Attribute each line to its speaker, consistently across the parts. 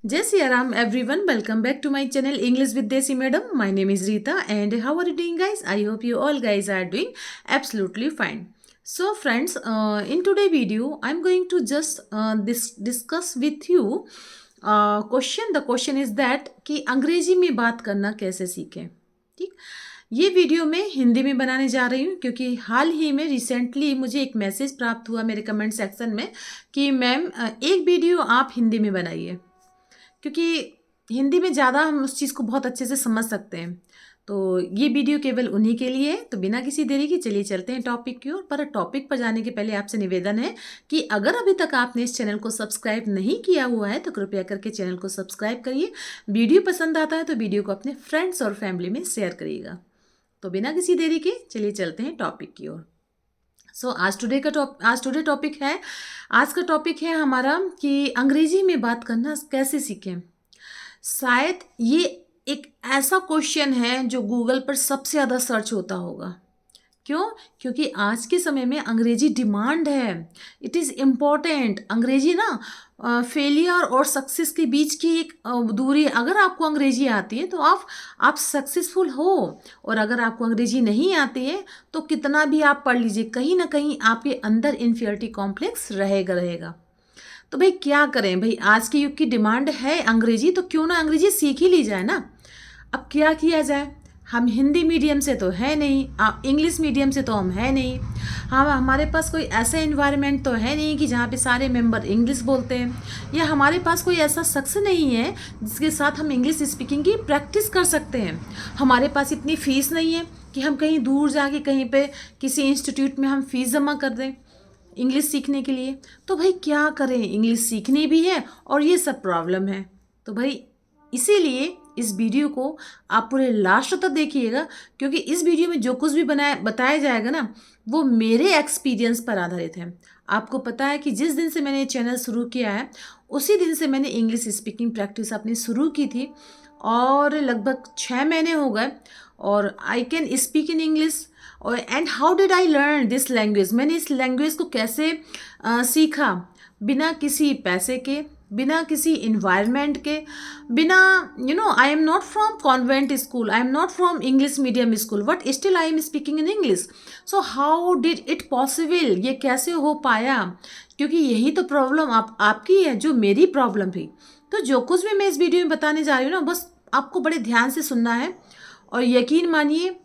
Speaker 1: Jai Siya Ram, everyone. Welcome back to my channel English with Desi Madam. My name is Rita, and how are you doing, guys? I hope you all guys are doing absolutely fine. So, friends, in today video, I'm going to just discuss with you question. The question is that कि अंग्रेजी में बात करना कैसे सीखें. ठीक, ये video मैं हिंदी में बनाने जा रही हूँ क्योंकि हाल ही में रिसेंटली मुझे एक मैसेज प्राप्त हुआ मेरे कमेंट सेक्शन में कि मैम एक वीडियो आप हिंदी में बनाइए, क्योंकि हिंदी में ज़्यादा हम उस चीज़ को बहुत अच्छे से समझ सकते हैं। तो ये वीडियो केवल उन्हीं के लिए है। तो बिना किसी देरी के चलिए चलते हैं टॉपिक की ओर। पर टॉपिक पर जाने के पहले आपसे निवेदन है कि अगर अभी तक आपने इस चैनल को सब्सक्राइब नहीं किया हुआ है तो कृपया करके चैनल को सब्सक्राइब करिए। वीडियो पसंद आता है तो वीडियो को अपने फ्रेंड्स और फैमिली में शेयर करिएगा। तो बिना किसी देरी के चलिए चलते हैं टॉपिक की ओर। सो आज का टॉपिक है हमारा कि अंग्रेजी में बात करना कैसे सीखें। शायद ये एक ऐसा क्वेश्चन है जो गूगल पर सबसे ज़्यादा सर्च होता होगा। क्यों? क्योंकि आज के समय में अंग्रेजी डिमांड है, इट इज़ इम्पॉर्टेंट। अंग्रेजी ना फेलियर और सक्सेस के बीच की एक दूरी। अगर आपको अंग्रेजी आती है तो आप सक्सेसफुल हो, और अगर आपको अंग्रेजी नहीं आती है तो कितना भी आप पढ़ लीजिए, कहीं ना कहीं आपके अंदर इन्फीरियरिटी कॉम्प्लेक्स रहेगा। तो भाई क्या करें, भाई आज के युग की डिमांड है अंग्रेजी, तो क्यों ना अंग्रेजी सीख ही ली जाए ना। अब क्या किया जाए, हम हिंदी मीडियम से तो है नहीं, इंग्लिश मीडियम से तो हम है नहीं, हमारे पास कोई ऐसा इन्वायरमेंट तो है नहीं कि जहाँ पे सारे मेंबर इंग्लिश बोलते हैं, या हमारे पास कोई ऐसा शख्स नहीं है जिसके साथ हम इंग्लिश स्पीकिंग की प्रैक्टिस कर सकते हैं। हमारे पास इतनी फ़ीस नहीं है कि हम कहीं दूर जाके कहीं पे किसी इंस्टीट्यूट में हम फ़ीस जमा कर दें इंग्लिश सीखने के लिए। तो भाई क्या करें, इंग्लिश सीखनी भी है और ये सब प्रॉब्लम है। तो भाई इसीलिए इस वीडियो को आप पूरे लास्ट तक देखिएगा, क्योंकि इस वीडियो में जो कुछ भी बताया जाएगा ना वो मेरे एक्सपीरियंस पर आधारित है। आपको पता है कि जिस दिन से मैंने ये चैनल शुरू किया है उसी दिन से मैंने इंग्लिश स्पीकिंग प्रैक्टिस अपनी शुरू की थी, और लगभग 6 महीने हो गए और I can speak in English. और and how did I learn this language, मैंने इस लैंग्वेज को कैसे सीखा, बिना किसी पैसे के, बिना किसी इन्वायरमेंट के, बिना I am not from convent school, I am not from English medium school, but still I am speaking in English. So how did it possible, ये कैसे हो पाया? क्योंकि यही तो प्रॉब्लम आपकी है जो मेरी प्रॉब्लम थी। तो जो कुछ भी मैं इस वीडियो में बताने जा रही हूँ ना, बस आपको बड़े ध्यान से सुनना है, और यकीन मानिए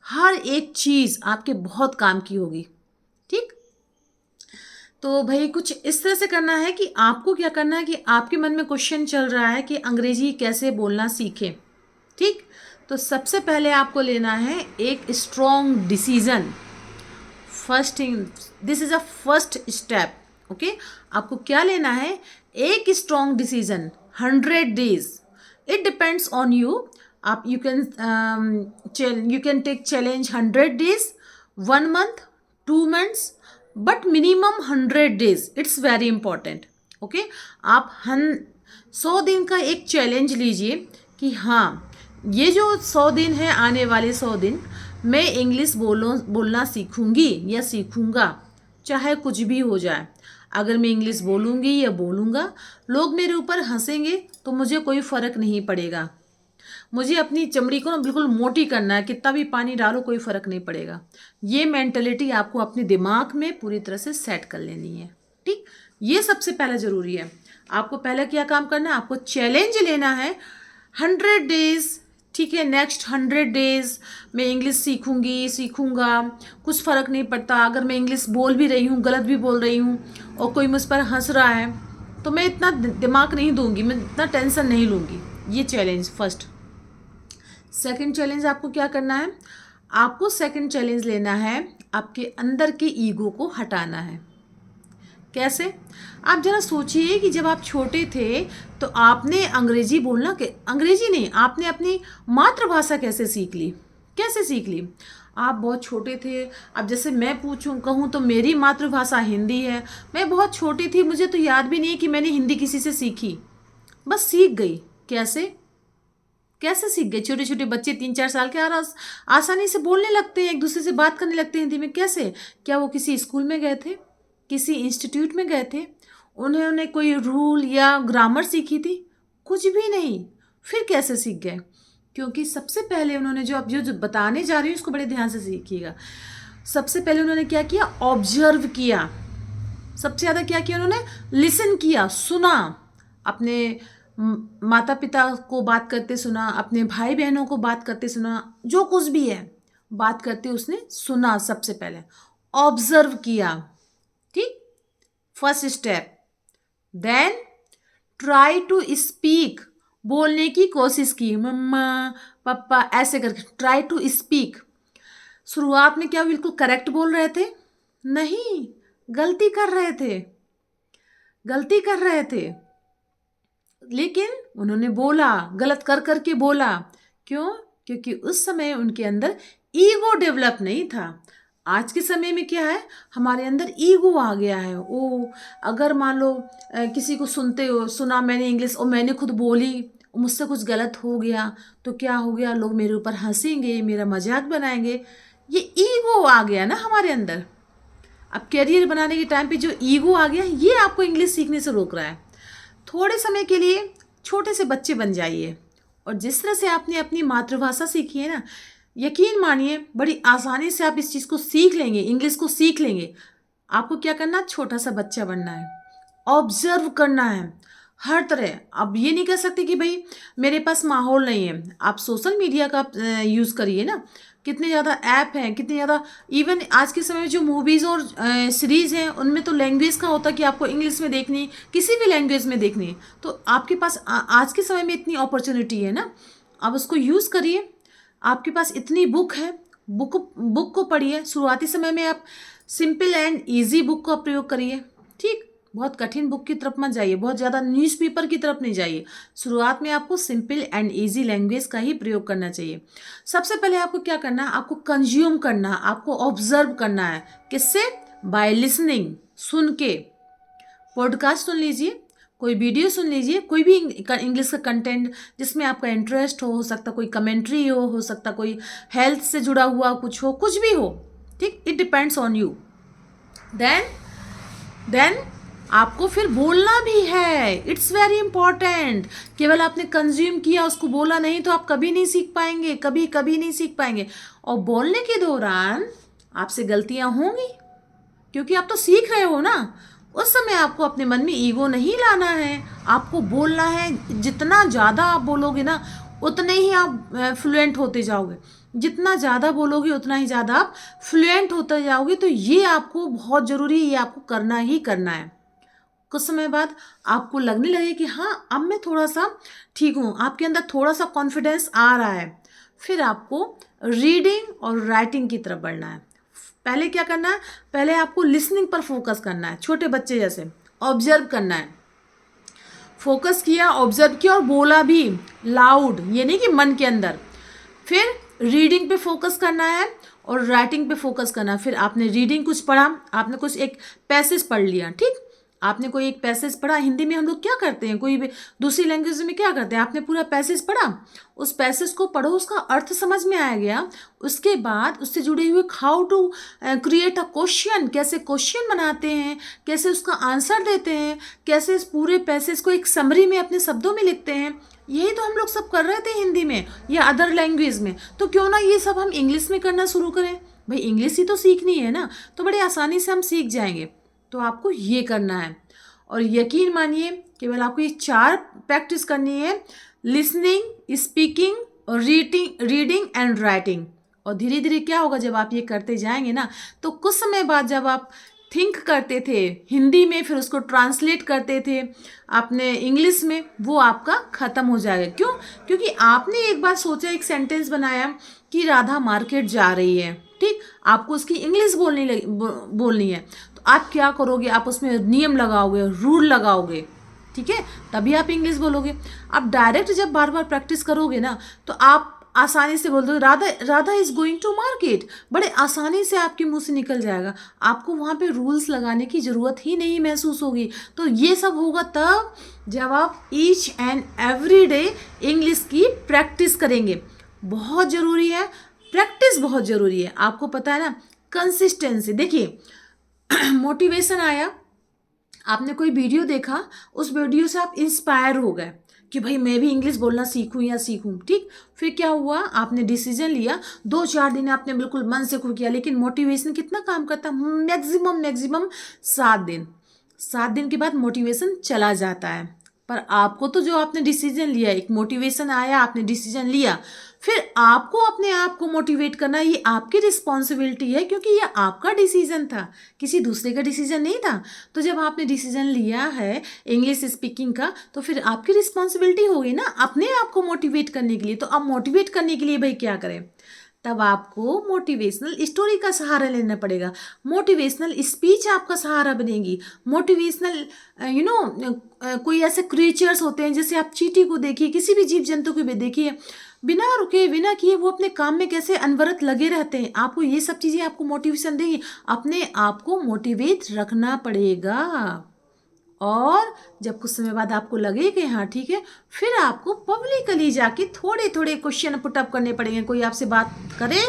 Speaker 1: हर एक चीज़ आपके बहुत काम की होगी। ठीक, तो भाई कुछ इस तरह से करना है कि आपको क्या करना है कि आपके मन में क्वेश्चन चल रहा है कि अंग्रेजी कैसे बोलना सीखें। ठीक, तो सबसे पहले आपको लेना है एक strong decision. First thing, this is a first step. Okay, आपको क्या लेना है? एक strong decision. 100 days, it depends on you. आप you can take challenge 100 days, 1 month, 2 months, but minimum 100 days, it's very important. Okay, आप 100 दिन का एक चैलेंज लीजिए कि हाँ ये जो 100 दिन है, आने वाले 100 दिन मैं इंग्लिश बोलना सीखूंगी या सीखूंगा, चाहे कुछ भी हो जाए। अगर मैं इंग्लिश बोलूँगी या बोलूँगा, लोग मेरे ऊपर हंसेंगे तो मुझे कोई फ़र्क नहीं पड़ेगा। मुझे अपनी चमड़ी को ना बिल्कुल मोटी करना है, कितना भी पानी डालो कोई फ़र्क नहीं पड़ेगा। ये मेंटलिटी आपको अपने दिमाग में पूरी तरह से सेट कर लेनी है। ठीक, ये सबसे पहला ज़रूरी है। आपको पहले क्या काम करना है? आपको चैलेंज लेना है 100 डेज़। ठीक है, नेक्स्ट 100 डेज़ मैं इंग्लिश सीखूंगा, कुछ फ़र्क नहीं पड़ता। अगर मैं इंग्लिश बोल भी रही हूँ, गलत भी बोल रही हूँ, और कोई मुझ पर हंस रहा है तो मैं इतना दिमाग नहीं दूंगी, मैं इतना टेंशन नहीं लूँगी। ये चैलेंज फर्स्ट। सेकंड चैलेंज आपको क्या करना है? आपको सेकंड चैलेंज लेना है, आपके अंदर के ईगो को हटाना है। कैसे? आप जरा सोचिए कि जब आप छोटे थे तो आपने अंग्रेजी बोलना के अंग्रेजी नहीं, आपने अपनी मातृभाषा कैसे सीख ली? कैसे सीख ली? आप बहुत छोटे थे। अब जैसे मैं कहूँ तो मेरी मातृभाषा हिंदी है। मैं बहुत छोटी थी, मुझे तो याद भी नहीं है कि मैंने हिंदी किसी से सीखी, बस सीख गई। कैसे सीख गए? छोटे छोटे बच्चे 3-4 साल के आसानी से बोलने लगते हैं, एक दूसरे से बात करने लगते हैं हिंदी में। कैसे? क्या वो किसी स्कूल में गए थे, किसी इंस्टीट्यूट में गए थे, उन्होंने कोई रूल या ग्रामर सीखी थी? कुछ भी नहीं। फिर कैसे सीख गए? क्योंकि सबसे पहले उन्होंने जो बताने जा रही हूँ इसको बड़े ध्यान से सीखिएगा। सबसे पहले उन्होंने क्या किया? ऑब्जर्व किया। सबसे ज़्यादा क्या किया उन्होंने? लिसन किया, सुना। अपने माता पिता को बात करते सुना, अपने भाई बहनों को बात करते सुना, जो कुछ भी है बात करते उसने सुना। सबसे पहले ऑब्जर्व किया, ठीक, first step. Then try to speak, बोलने की कोशिश की, मम्मा पापा ऐसे करके ट्राई टू स्पीक। शुरुआत में क्या बिल्कुल करेक्ट बोल रहे थे? नहीं, गलती कर रहे थे, गलती कर रहे थे। लेकिन उन्होंने बोला, गलत कर करके बोला। क्यों? क्योंकि उस समय उनके अंदर ईगो डेवलप नहीं था। आज के समय में क्या है, हमारे अंदर ईगो आ गया है। ओ, अगर मान लो किसी को सुनते हो, सुना मैंने इंग्लिश और मैंने खुद बोली, मुझसे कुछ गलत हो गया तो क्या हो गया? लोग मेरे ऊपर हंसेंगे, मेरा मजाक बनाएंगे। ये ईगो आ गया ना हमारे अंदर। अब कैरियर बनाने के टाइम पे जो ईगो आ गया, ये आपको इंग्लिश सीखने से रोक रहा है। थोड़े समय के लिए छोटे से बच्चे बन जाइए, और जिस तरह से आपने अपनी मातृभाषा सीखी है ना, यकीन मानिए बड़ी आसानी से आप इस चीज़ को सीख लेंगे, इंग्लिश को सीख लेंगे। आपको क्या करना? छोटा सा बच्चा बनना है, ऑब्जर्व करना है हर तरह। अब ये नहीं कह सकते कि भाई मेरे पास माहौल नहीं है। आप सोशल मीडिया का यूज़ करिए ना, कितने ज़्यादा ऐप हैं, कितने ज़्यादा। इवन आज के समय में जो मूवीज़ और सीरीज़ हैं उनमें तो लैंग्वेज का होता है कि आपको इंग्लिश में देखनी, किसी भी लैंग्वेज में देखनी। तो आपके पास आज के समय में इतनी अपॉर्चुनिटी है ना, आप उसको यूज़ करिए। आपके पास इतनी बुक है, बुक को पढ़िए। शुरुआती समय में आप सिंपल एंड ईजी बुक का प्रयोग करिए, ठीक। बहुत कठिन बुक की तरफ मत जाइए, बहुत ज़्यादा न्यूज़पेपर की तरफ नहीं जाइए। शुरुआत में आपको सिंपल एंड इजी लैंग्वेज का ही प्रयोग करना चाहिए। सबसे पहले आपको क्या करना है? आपको कंज्यूम करना है, आपको ऑब्जर्व करना है। किससे? बाय लिसनिंग, सुन के। पॉडकास्ट सुन लीजिए, कोई वीडियो सुन लीजिए, कोई भी इंग्लिश का कंटेंट जिसमें आपका इंटरेस्ट हो सकता कोई कमेंट्री हो सकता कोई हेल्थ से जुड़ा हुआ कुछ हो, कुछ भी हो, ठीक। It depends on you. Then आपको फिर बोलना भी है। It's very important. केवल आपने कंज्यूम किया, उसको बोला नहीं, तो आप कभी नहीं सीख पाएंगे, कभी नहीं सीख पाएंगे। और बोलने के दौरान आपसे गलतियां होंगी, क्योंकि आप तो सीख रहे हो ना। उस समय आपको अपने मन में ईगो नहीं लाना है, आपको बोलना है। जितना ज़्यादा आप बोलोगे ना, उतने ही आप फ्लुएंट होते जाओगे। जितना ज़्यादा बोलोगे उतना ही ज़्यादा आप फ्लुएंट होते जाओगे। तो ये आपको बहुत ज़रूरी है, ये आपको करना ही करना है। कुछ समय बाद आपको लगने लगे कि हाँ, अब मैं थोड़ा सा ठीक हूँ, आपके अंदर थोड़ा सा कॉन्फिडेंस आ रहा है। फिर आपको रीडिंग और राइटिंग की तरफ बढ़ना है। पहले क्या करना है? पहले आपको लिसनिंग पर फोकस करना है, छोटे बच्चे जैसे ऑब्जर्व करना है। फोकस किया, ऑब्जर्व किया और बोला भी लाउड, ये नहीं कि मन के अंदर। फिर रीडिंग पे फोकस करना है और राइटिंग पे फोकस करना है। फिर आपने रीडिंग कुछ पढ़ा, आपने कुछ एक पैसेज पढ़ लिया, ठीक। आपने कोई एक पैसेज पढ़ा। हिंदी में हम लोग क्या करते हैं, कोई भी दूसरी लैंग्वेज में क्या करते हैं, आपने पूरा पैसेज पढ़ा, उस पैसेज को पढ़ो, उसका अर्थ समझ में आ गया। उसके बाद उससे जुड़े हुए how to create a question, कैसे क्वेश्चन बनाते हैं, कैसे उसका आंसर देते हैं, कैसे इस पूरे पैसेज को एक समरी में अपने शब्दों में लिखते हैं। यही तो हम लोग सब कर रहे थे हिंदी में या अदर लैंग्वेज में। तो क्यों ना ये सब हम इंग्लिश में करना शुरू करें। भाई इंग्लिश ही तो सीखनी है ना, तो बड़े आसानी से हम सीख जाएंगे। तो आपको ये करना है, और यकीन मानिए केवल आपको ये 4 प्रैक्टिस करनी है: लिसनिंग, स्पीकिंग और रीडिंग एंड राइटिंग। और धीरे धीरे क्या होगा, जब आप ये करते जाएंगे ना, तो कुछ समय बाद जब आप थिंक करते थे हिंदी में, फिर उसको ट्रांसलेट करते थे आपने इंग्लिश में, वो आपका ख़त्म हो जाएगा। क्यों? क्योंकि आपने एक बार सोचा, एक सेंटेंस बनाया कि राधा मार्केट जा रही है, ठीक। आपको उसकी इंग्लिश बोलनी है। तो आप क्या करोगे? आप उसमें नियम लगाओगे, रूल लगाओगे, ठीक है, तभी आप इंग्लिश बोलोगे। आप डायरेक्ट जब बार बार प्रैक्टिस करोगे ना, तो आप आसानी से बोल दो Radha is going to market, बड़े आसानी से आपके मुंह से निकल जाएगा। आपको वहाँ पे रूल्स लगाने की ज़रूरत ही नहीं महसूस होगी। तो ये सब होगा तब जब आप each and every day English की प्रैक्टिस करेंगे। बहुत ज़रूरी है, प्रैक्टिस बहुत ज़रूरी है। आपको पता है ना, कंसिस्टेंसी। देखिए मोटिवेशन आया, आपने कोई वीडियो देखा, उस वीडियो से आप इंस्पायर हो गए कि भाई मैं भी इंग्लिश बोलना सीखूं या सीखूं, ठीक। फिर क्या हुआ, आपने डिसीजन लिया, 2-4 दिन आपने बिल्कुल मन से खूब किया, लेकिन मोटिवेशन कितना काम करता है, मैक्सिमम 7 दिन। 7 दिन के बाद मोटिवेशन चला जाता है। पर आपको तो जो आपने डिसीजन लिया, एक मोटिवेशन आया, आपने डिसीजन लिया, फिर आपको अपने आप को मोटिवेट करना, ये आपकी रिस्पॉन्सिबिलिटी है, क्योंकि ये आपका डिसीजन था, किसी दूसरे का डिसीजन नहीं था। तो जब आपने डिसीजन लिया है इंग्लिश स्पीकिंग का, तो फिर आपकी रिस्पॉन्सिबिलिटी होगी ना अपने आप को मोटिवेट करने के लिए। तो अब मोटिवेट करने के लिए भाई क्या करें, तब आपको मोटिवेशनल स्टोरी का सहारा लेना पड़ेगा, मोटिवेशनल स्पीच आपका सहारा बनेगी, मोटिवेशनल कोई ऐसे क्रिएचर्स होते हैं, जैसे आप चींटी को देखिए, किसी भी जीव जंतु को भी देखिए, बिना रुके बिना किए वो अपने काम में कैसे अनवरत लगे रहते हैं। आपको ये सब चीज़ें आपको मोटिवेशन देंगी, अपने आप को मोटिवेट रखना पड़ेगा। और जब कुछ समय बाद आपको लगे कि हाँ ठीक है, फिर आपको पब्लिकली जाके थोड़े थोड़े क्वेश्चन पुटअप करने पड़ेंगे। कोई आपसे बात करे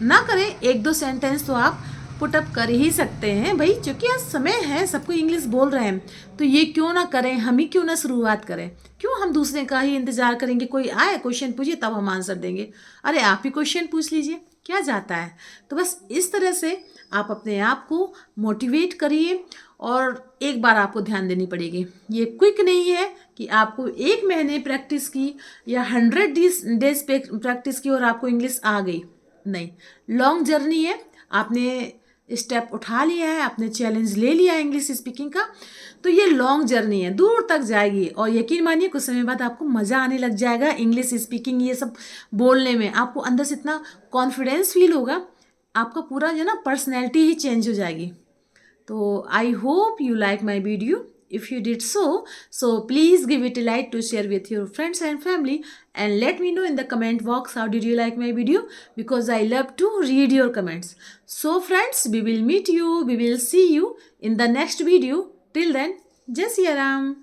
Speaker 1: ना करे, 1-2 सेंटेंस तो आप पुटअप कर ही सकते हैं भाई, क्योंकि आज समय है, सबको इंग्लिश बोल रहे हैं, तो ये क्यों ना करें, हम ही क्यों ना शुरुआत करें, क्यों हम दूसरे का ही इंतज़ार करेंगे, कोई आए क्वेश्चन पूछिए तब हम आंसर देंगे, अरे आप ही क्वेश्चन पूछ लीजिए, क्या जाता है। तो बस इस तरह से आप अपने आप को मोटिवेट करिए, और एक बार आपको ध्यान देनी पड़ेगी, ये क्विक नहीं है कि आपको 1 महीने प्रैक्टिस की या 100 डेज प्रैक्टिस की और आपको इंग्लिश आ गई, नहीं, लॉन्ग जर्नी है। आपने स्टेप उठा लिया है, आपने चैलेंज ले लिया है इंग्लिश स्पीकिंग का, तो ये लॉन्ग जर्नी है, दूर तक जाएगी, और यकीन मानिए कुछ समय बाद आपको मज़ा आने लग जाएगा इंग्लिश स्पीकिंग, ये सब बोलने में आपको अंदर से इतना कॉन्फिडेंस फील होगा, आपका पूरा जो ना पर्सनैलिटी ही चेंज हो जाएगी। तो I hope you like my video. If you did so please give it a like to share with your friends and family, and let me know in the comment box how did you like my video, because I love to read your comments. So friends, we will see you in the next video. Till then, Jai Siya Ram.